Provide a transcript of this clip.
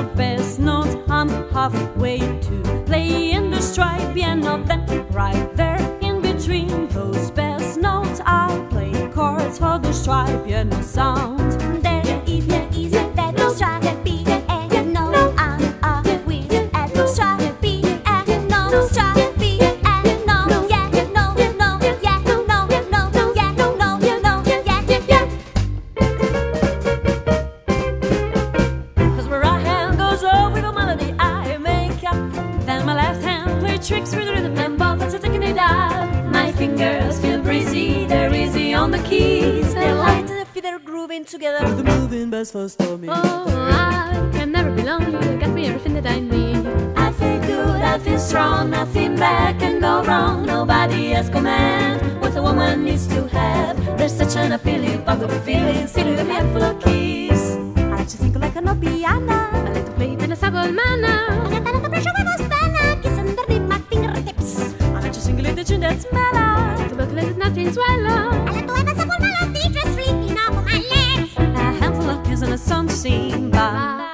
note, best notes. I'm halfway to play in the striped piano. Then right there in between those best notes, I'll play chords for the striped piano sound. There is that the striped piano. I'm a whiz at the striped piano. The striped piano. Yeah, no, no, yeah, no, no, yeah, no, no, yeah. 'Cause my right hand goes over the melody I make up. Then my left hand plays tricks with the rhythm, and both hands are taking it out. My fingers feel breezy, they're easy on the keys. They're light and the feet are grooving together. The moving bass first for me. Oh, I can never be lonely. You got me everything that I need. I feel good, I feel strong, nothing bad can go wrong. Nobody has command what a woman needs to have. There's such an appealing, powerful feeling, sitting with a handful of keys. I like to think like a piano. I like to play it in a sabor manner. I got a pressure with those banana, kissing underneath my fingertips. I like to sing a little tune that's mellow. To work like it's nothing swallow. I like to have a sample melody just freaking off of my legs. A handful of keys and a song to sing by.